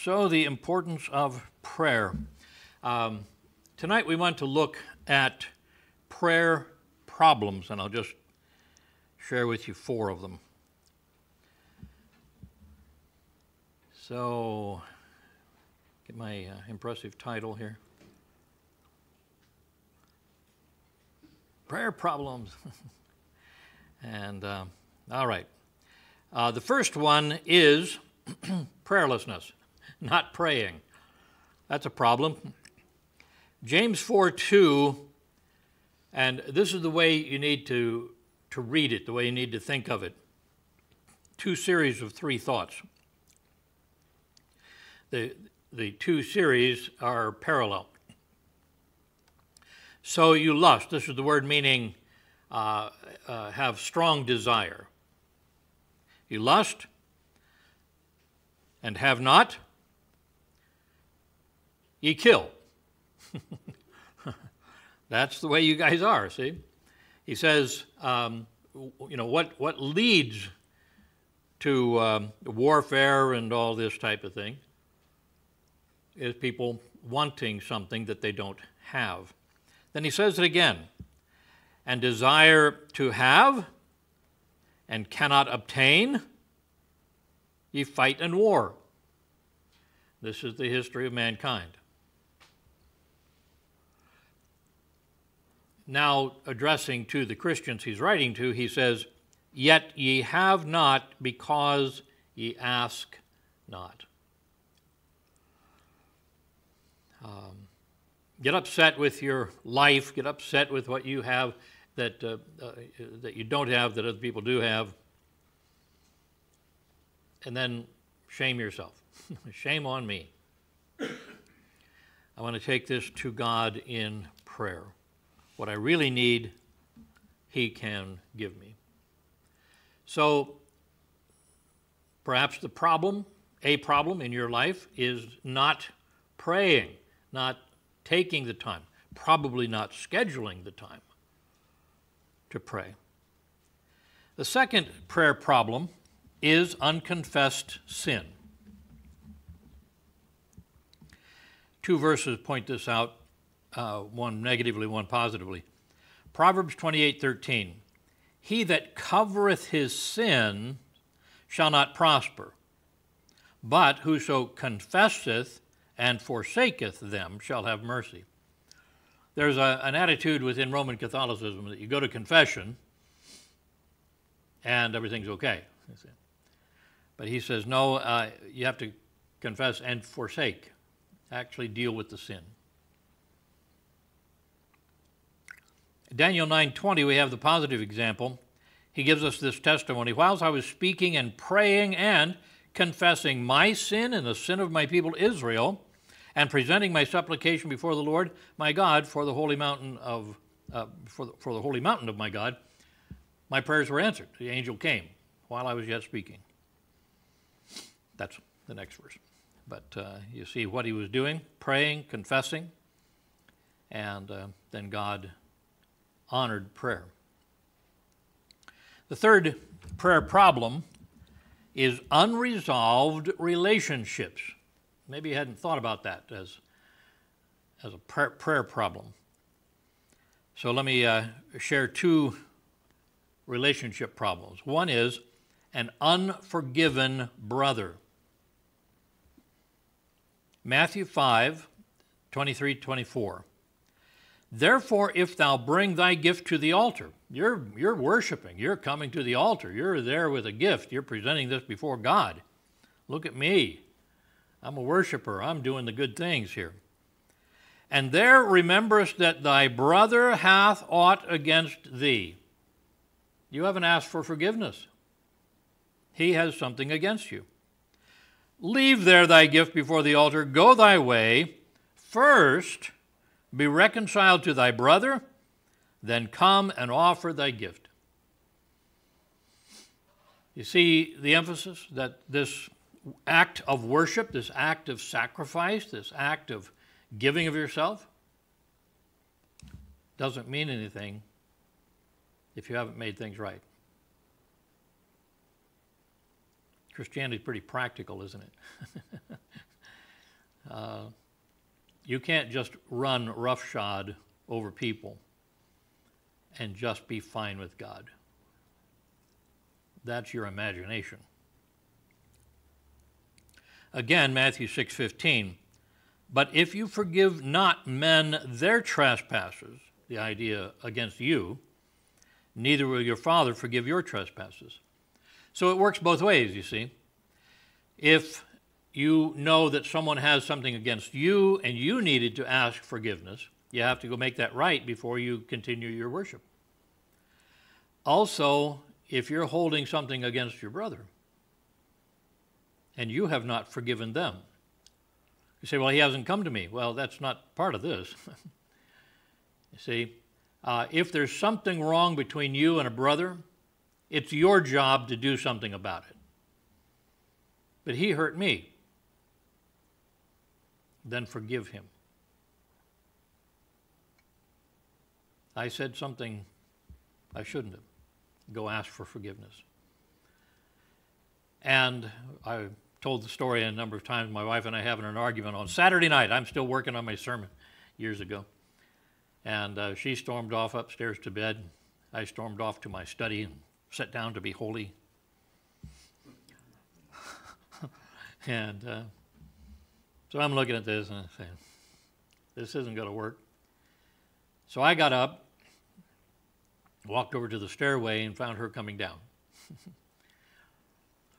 So, the importance of prayer. Tonight we want to look at prayer problems, and I'll just share with you 4 of them. So, get my impressive title here. Prayer problems. And, all right. The first one is prayerlessness, not praying. That's a problem. James 4:2, and this is the way you need to read it, the way you need to think of it. 2 series of 3 thoughts. The 2 series are parallel. So you lust. This is the word meaning have strong desire. You lust and have not, ye kill. That's the way you guys are, see? He says, what leads to warfare and all this type of thing is people wanting something that they don't have. Then he says it again, and desire to have and cannot obtain, ye fight and war. This is the history of mankind. Now, addressing to the Christians he's writing to, he says, yet ye have not because ye ask not. Get upset with your life, get upset with what you have that you don't have, that other people do have, and then shame yourself. Shame on me. I want to take this to God in prayer. What I really need, He can give me. So perhaps a problem in your life is not praying, not taking the time, probably not scheduling the time to pray. The second prayer problem is unconfessed sin. 2 verses point this out, one negatively, one positively. Proverbs 28:13, he that covereth his sin shall not prosper, but whoso confesseth and forsaketh them shall have mercy. There's an attitude within Roman Catholicism that you go to confession and everything's okay. But he says, no, you have to confess and forsake. Actually deal with the sin. Daniel 9:20, we have the positive example. He gives us this testimony. Whilst I was speaking and praying and confessing my sin and the sin of my people Israel, and presenting my supplication before the Lord my God for the holy mountain of for the holy mountain of my God, my prayers were answered. The angel came while I was yet speaking. That's the next verse. But you see what he was doing, praying, confessing, and then God honored prayer. The third prayer problem is unresolved relationships. Maybe you hadn't thought about that as a prayer problem. So let me share 2 relationship problems. One is an unforgiven brother. Matthew 5:23-24. Therefore, if thou bring thy gift to the altar, you're worshiping, you're coming to the altar, you're there with a gift, you're presenting this before God. Look at me. I'm a worshiper. I'm doing the good things here. And there rememberest that thy brother hath aught against thee. You haven't asked for forgiveness. He has something against you. Leave there thy gift before the altar, go thy way, first be reconciled to thy brother, then come and offer thy gift. You see the emphasis that this act of worship, this act of sacrifice, this act of giving of yourself doesn't mean anything if you haven't made things right. Christianity is pretty practical, isn't it? You can't just run roughshod over people and just be fine with God. That's your imagination. Again, Matthew 6:15, but if you forgive not men their trespasses, the idea against you, neither will your Father forgive your trespasses. So it works both ways, you see. If you know that someone has something against you and you needed to ask forgiveness, you have to go make that right before you continue your worship. Also, if you're holding something against your brother and you have not forgiven them, you say, well, he hasn't come to me. Well, that's not part of this. You see, if there's something wrong between you and a brother, it's your job to do something about it. But he hurt me. Then forgive him. I said something I shouldn't have. Go ask for forgiveness. And I told the story a number of times. My wife and I having an argument on Saturday night. I'm still working on my sermon years ago. And she stormed off upstairs to bed. I stormed off to my study and sat down to be holy. And so I'm looking at this and I'm saying, this isn't going to work. So I got up, walked over to the stairway and found her coming down.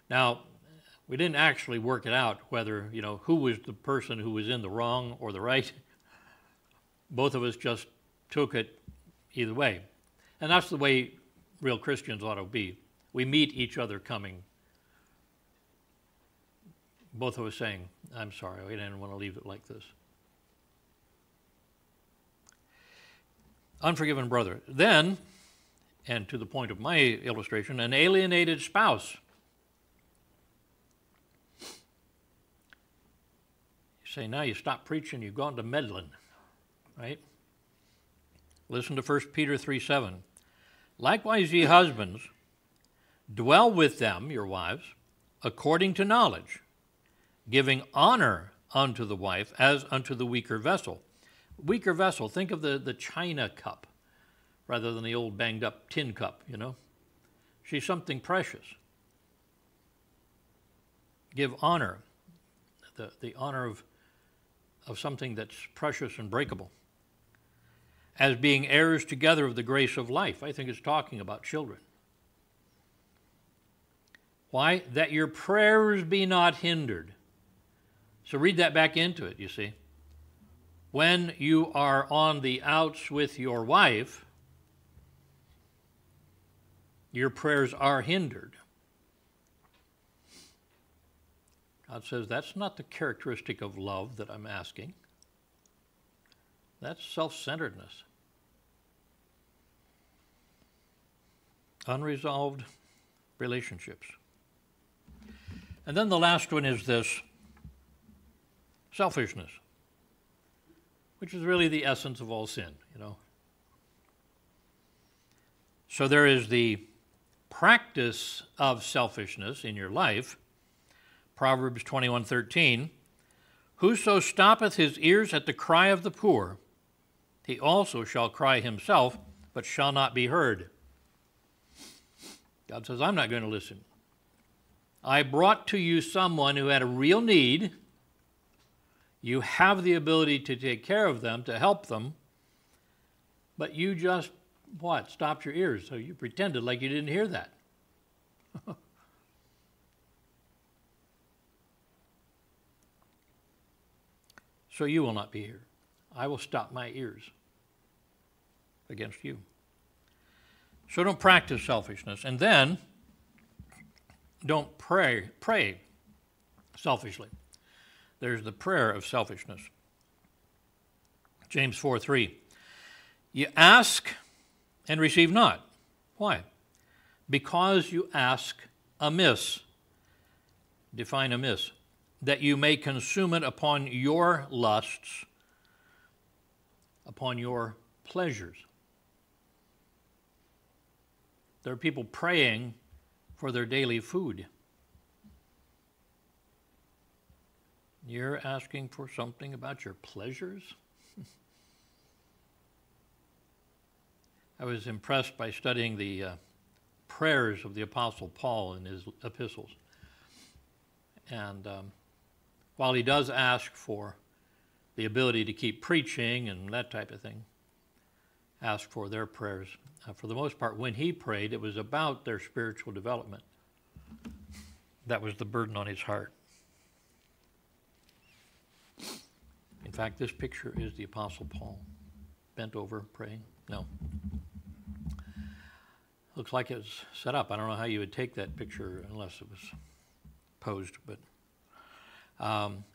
Now, we didn't actually work it out whether, who was the person who was in the wrong or the right. Both of us just took it either way. And that's the way real Christians ought to be. We meet each other coming. Both of us saying, I'm sorry, we didn't want to leave it like this. Unforgiven brother. Then, and to the point of my illustration, an alienated spouse. You say, now you stop preaching, you've gone to meddling, right? Listen to 1 Peter 3:7. Likewise, ye husbands, dwell with them, your wives, according to knowledge, giving honor unto the wife as unto the weaker vessel. Weaker vessel, think of the china cup rather than the old banged up tin cup, She's something precious. Give honor, the honor of something that's precious and breakable, as being heirs together of the grace of life. I think it's talking about children. Why? That your prayers be not hindered. So read that back into it, you see. When you are on the outs with your wife, your prayers are hindered. God says that's not the characteristic of love that I'm asking. That's self-centeredness. Unresolved relationships. And then the last one is this, selfishness, which is really the essence of all sin, So there is the practice of selfishness in your life. Proverbs 21:13, whoso stoppeth his ears at the cry of the poor, he also shall cry himself, but shall not be heard. God says, I'm not going to listen. I brought to you someone who had a real need. You have the ability to take care of them, to help them, but you just, stopped your ears. So you pretended like you didn't hear that. So you will not be here. I will stop my ears against you. So don't practice selfishness. And then don't pray selfishly. There's the prayer of selfishness. James 4:3. You ask and receive not. Why? Because you ask amiss. Define amiss. That you may consume it upon your lusts, upon your pleasures. There are people praying for their daily food. You're asking for something about your pleasures? I was impressed by studying the prayers of the Apostle Paul in his epistles. And while he does ask for the ability to keep preaching and that type of thing, ask for their prayers, for the most part, when he prayed, it was about their spiritual development. That was the burden on his heart. In fact, this picture is the Apostle Paul, bent over, praying. No. Looks like it's set up. I don't know how you would take that picture unless it was posed, but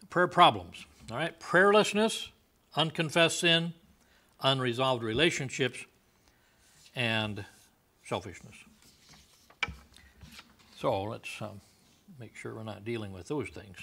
prayer problems. All right, prayerlessness, unconfessed sin, unresolved relationships, and selfishness. So let's make sure we're not dealing with those things.